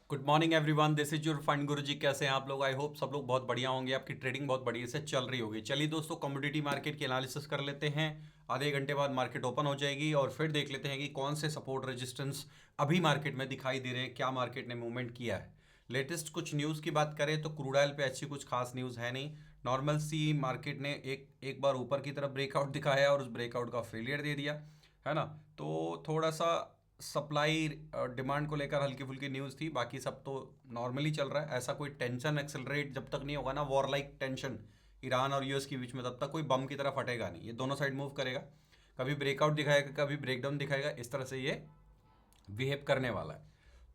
Good morning everyone, this is your fund Guruji. कैसे हैं आप लोग? आई होप सब लोग बहुत बढ़िया होंगे। आपकी ट्रेडिंग बहुत बढ़िया से चल रही होगी। चलिए दोस्तों, कमोडिटी मार्केट की एनालिसिस कर लेते हैं। आधे घंटे बाद मार्केट ओपन हो जाएगी और फिर देख लेते हैं कि कौन से सपोर्ट रेजिस्टेंस अभी मार्केट में दिखाई दे रहे हैं, क्या मार्केट ने मूवमेंट किया है। लेटेस्ट कुछ न्यूज़ की बात करें तो क्रूड ऑयल पे अच्छी कुछ खास न्यूज़ है नहीं। नॉर्मल सी मार्केट ने एक बार ऊपर की तरफ ब्रेकआउट दिखाया और उस ब्रेकआउट का फेलियर दे दिया, है ना। तो थोड़ा सा सप्लाई डिमांड को लेकर हल्की फुल्की न्यूज़ थी, बाकी सब तो नॉर्मली चल रहा है। ऐसा कोई टेंशन एक्सेलरेट जब तक नहीं होगा ना, वॉर लाइक टेंशन ईरान और यूएस के बीच में, तब तक कोई बम की तरफ हटेगा नहीं। ये दोनों साइड मूव करेगा, कभी ब्रेकआउट दिखाएगा, कभी ब्रेकडाउन दिखाएगा। इस तरह से ये बिहेव करने वाला है।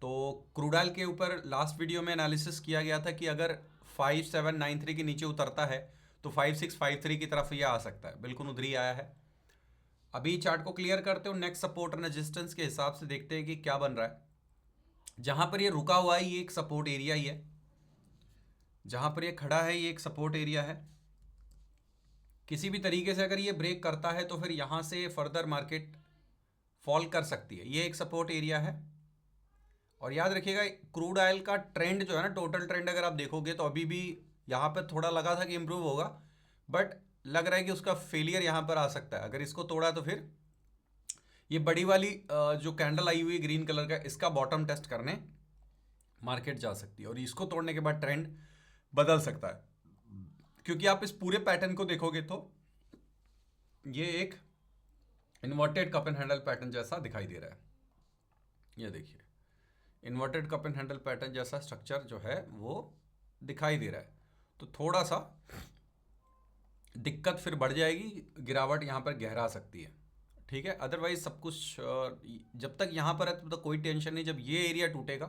तो क्रूड ऑयल के ऊपर लास्ट वीडियो में एनालिसिस किया गया था कि अगर 5793 के नीचे उतरता है तो 5653 की तरफ ये आ सकता है। बिल्कुल उधर ही आया है। अभी चार्ट को क्लियर करते हो, नेक्स्ट सपोर्ट एंड रेजिस्टेंस के हिसाब से देखते हैं कि क्या बन रहा है। जहां पर ये रुका हुआ है ये एक सपोर्ट एरिया ही है, जहां पर ये खड़ा है ये एक सपोर्ट एरिया है। किसी भी तरीके से अगर ये ब्रेक करता है तो फिर यहां से फर्दर मार्केट फॉल कर सकती है। ये एक सपोर्ट एरिया है। और याद रखिएगा, क्रूड ऑयल का ट्रेंड जो है ना, टोटल ट्रेंड अगर आप देखोगे तो अभी भी यहां पर थोड़ा लगा था कि इंप्रूव होगा, बट लग रहा है कि उसका फेलियर यहां पर आ सकता है। अगर इसको तोड़ा तो फिर ये बड़ी वाली जो कैंडल आई हुई है ग्रीन कलर का, इसका बॉटम टेस्ट करने मार्केट जा सकती है और इसको तोड़ने के बाद ट्रेंड बदल सकता है। क्योंकि आप इस पूरे पैटर्न को देखोगे तो ये एक inverted cup and handle pattern जैसा दिखाई दे रहा है। ये देखिए, inverted cup and handle pattern जैसा स्ट्रक्चर जो है वो दिखाई दे रहा है। तो थोड़ा सा दिक्कत फिर बढ़ जाएगी, गिरावट यहाँ पर गहरा सकती है। ठीक है, अदरवाइज सब कुछ जब तक यहाँ पर है तब तक कोई टेंशन नहीं। जब ये एरिया टूटेगा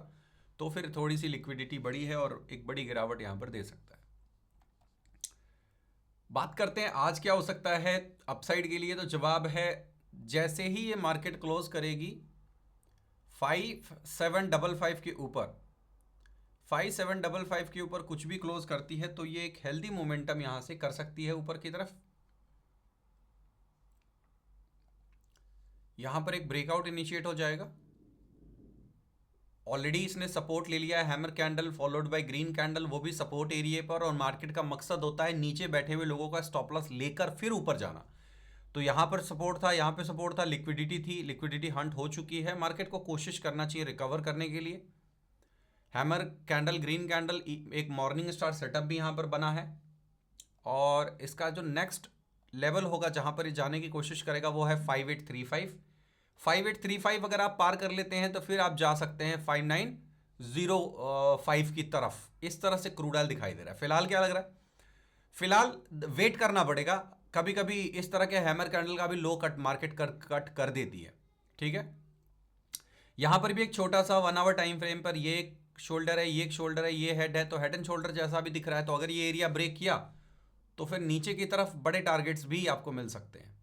तो फिर थोड़ी सी लिक्विडिटी बड़ी है और एक बड़ी गिरावट यहाँ पर दे सकता है। बात करते हैं आज क्या हो सकता है अपसाइड के लिए। तो जवाब है, जैसे ही ये मार्केट क्लोज करेगी 5755 के ऊपर, 5755 के ऊपर कुछ भी क्लोज करती है तो ये एक हेल्दी मोमेंटम यहां से कर सकती है ऊपर की तरफ। यहां पर एक ब्रेकआउट इनिशिएट हो जाएगा। ऑलरेडी इसने सपोर्ट ले लिया है, hammer candle followed by green candle, वो भी सपोर्ट एरिया पर। और मार्केट का मकसद होता है नीचे बैठे हुए लोगों का स्टॉप लॉस लेकर फिर ऊपर जाना। तो यहां पर सपोर्ट था, यहां पे सपोर्ट था, लिक्विडिटी थी, लिक्विडिटी हंट हो चुकी है। मार्केट को कोशिश करना चाहिए रिकवर करने के लिए। हैमर कैंडल ग्रीन कैंडल, एक मॉर्निंग स्टार सेटअप भी यहां पर बना है। और इसका जो नेक्स्ट लेवल होगा जहां पर ये जाने की कोशिश करेगा वो है 5835। 5835 अगर आप पार कर लेते हैं तो फिर आप जा सकते हैं 5905 की तरफ। इस तरह से क्रूड ऑयल दिखाई दे रहा है। फिलहाल क्या लग रहा है, फिलहाल वेट करना पड़ेगा। कभी कभी इस तरह के हैमर कैंडल का भी लो कट मार्केट कट कर देती है। ठीक है, यहां पर भी एक छोटा सा 1 आवर टाइम फ्रेम पर ये एक शोल्डर है, ये एक शोल्डर है, ये हेड है, तो हेड एंड शोल्डर जैसा भी दिख रहा है। तो अगर ये एरिया ब्रेक किया तो फिर नीचे की तरफ बड़े टारगेट्स भी आपको मिल सकते हैं।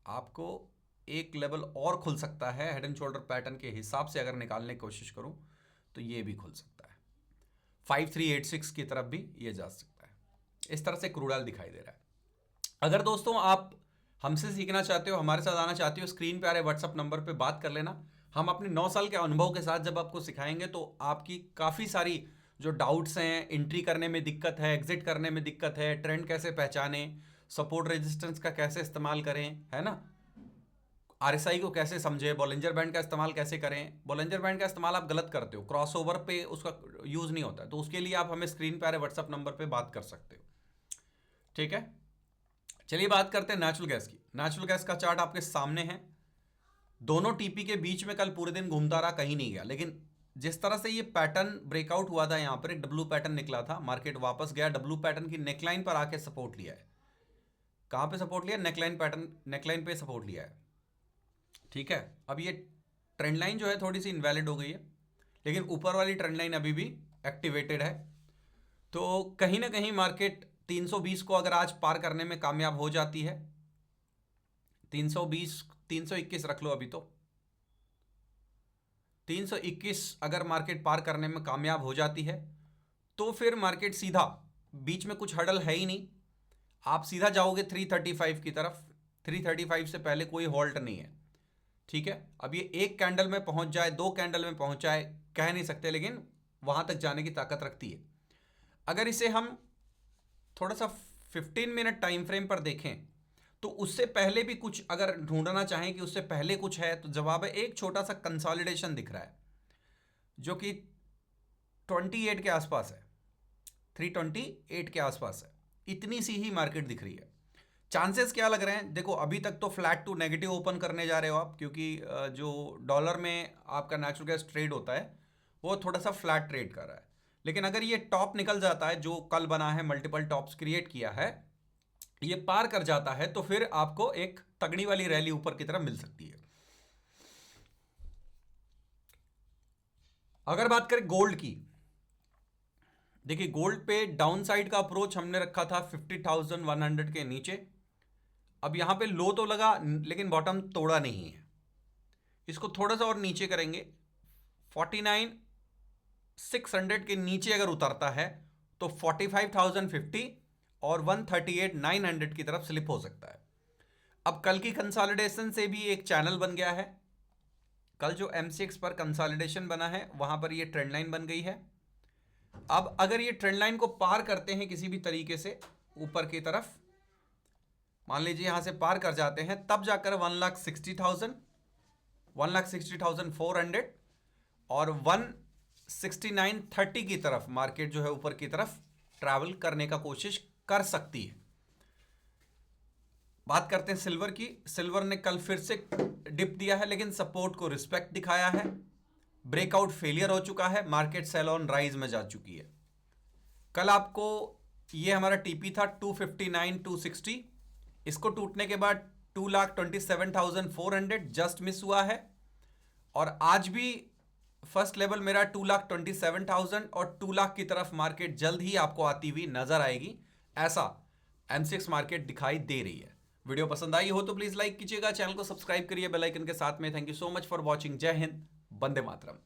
आपको एक लेवल और खुल सकता है हेड एंड शोल्डर पैटर्न के हिसाब से। अगर निकालने की कोशिश करूं तो ये भी खुल सकता है, 5386 की तरफ भी ये जा सकता है। इस तरह से क्रूड ऑयल दिखाई दे रहा है। अगर दोस्तों आप हमसे सीखना चाहते हो, हमारे साथ आना चाहते हो, स्क्रीन पे आ रहे व्हाट्सअप नंबर पे बात कर लेना। हम अपने 9 साल के अनुभव के साथ जब आपको सिखाएंगे तो आपकी काफ़ी सारी जो डाउट्स हैं, एंट्री करने में दिक्कत है, एग्जिट करने में दिक्कत है, ट्रेंड कैसे पहचाने, सपोर्ट रेजिस्टेंस का कैसे इस्तेमाल करें, है ना, आरएसआई को कैसे समझे, बॉलिंजर बैंड का इस्तेमाल कैसे करें। बॉलिंजर बैंड का इस्तेमाल आप गलत करते हो, क्रॉसओवर पे उसका यूज़ नहीं होता है। तो उसके लिए आप हमें स्क्रीन पे आ रहे व्हाट्सअप नंबर पे बात कर सकते हो। ठीक है, चलिए बात करते हैं नेचुरल गैस की। नेचुरल गैस का चार्ट आपके सामने है। दोनों टीपी के बीच में कल पूरे दिन घूमता रहा, कहीं नहीं गया। लेकिन जिस तरह से ये पैटर्न ब्रेकआउट हुआ था, यहां पर एक डब्ल्यू पैटर्न निकला था, मार्केट वापस गया, डब्ल्यू पैटर्न की नेकलाइन पर आके सपोर्ट लिया है। कहां पे सपोर्ट लिया? नेकलाइन पैटर्न, नेकलाइन पे सपोर्ट लिया है। ठीक है, अब ये ट्रेंड लाइन जो है थोड़ी सी इनवैलिड हो गई है, लेकिन ऊपर वाली ट्रेंड लाइन अभी भी एक्टिवेटेड है। तो कहीं ना कहीं मार्केट 320 को अगर आज पार करने में कामयाब हो जाती है, 320 321 रख लो अभी, तो 321 अगर मार्केट पार करने में कामयाब हो जाती है तो फिर मार्केट सीधा, बीच में कुछ हडल है ही नहीं, आप सीधा जाओगे 335 की तरफ। 335 से पहले कोई हॉल्ट नहीं है। ठीक है, अब ये एक कैंडल में पहुंच जाए, दो कैंडल में पहुंच जाए, कह नहीं सकते, लेकिन वहां तक जाने की ताकत रखती है। अगर इसे हम थोड़ा सा 15 मिनट टाइम फ्रेम पर देखें तो उससे पहले भी कुछ अगर ढूंढना चाहें कि उससे पहले कुछ है, तो जवाब है एक छोटा सा कंसोलिडेशन दिख रहा है जो कि 28 के आसपास है, 328 के आसपास है। इतनी सी ही मार्केट दिख रही है। चांसेस क्या लग रहे हैं? देखो अभी तक तो फ्लैट टू नेगेटिव ओपन करने जा रहे हो आप, क्योंकि जो डॉलर में आपका नेचुरल गैस ट्रेड होता है वो थोड़ा सा फ्लैट ट्रेड कर रहा है। लेकिन अगर ये टॉप निकल जाता है, जो कल बना है, मल्टीपल टॉप्स क्रिएट किया है, ये पार कर जाता है, तो फिर आपको एक तगड़ी वाली रैली ऊपर की तरफ मिल सकती है। अगर बात करें गोल्ड की, देखिए गोल्ड पे डाउन साइड का अप्रोच हमने रखा था 50,100 के नीचे। अब यहां पे लो तो लगा लेकिन बॉटम तोड़ा नहीं है। इसको थोड़ा सा और नीचे करेंगे, 49,600 के नीचे अगर उतरता है तो 45,050 और 138,900 की तरफ स्लिप हो सकता है। अब कल की कंसोलिडेशन से भी एक चैनल बन गया है। कल जो MCX पर कंसोलिडेशन बना है वहां पर ये ट्रेंड लाइन बन गई है। अब अगर ये ट्रेंड लाइन को पार करते हैं किसी भी तरीके से ऊपर की तरफ, मान लीजिए यहां से पार कर जाते हैं, तब जाकर 1,60,000, 1,60,400 और 169.30 की तरफ मार्केट जो है ऊपर की तरफ ट्रैवल करने का कोशिश कर सकती है। बात करते हैं सिल्वर की। सिल्वर ने कल फिर से डिप दिया है लेकिन सपोर्ट को रिस्पेक्ट दिखाया है। ब्रेकआउट फेलियर हो चुका है, मार्केट सेल ऑन राइज में जा चुकी है। कल आपको ये हमारा टीपी था 259,260, इसको टूटने के बाद 2,27,400 जस्ट मिस हुआ है। और आज भी फर्स्ट लेवल मेरा 2,27,000 और 2 लाख की तरफ मार्केट जल्द ही आपको आती हुई नजर आएगी, ऐसा MCX मार्केट दिखाई दे रही है। वीडियो पसंद आई हो तो प्लीज लाइक कीजिएगा, चैनल को सब्सक्राइब करिए बेल आइकन के साथ में। Thank you so much for watching. जय हिंद, वंदे मातरम।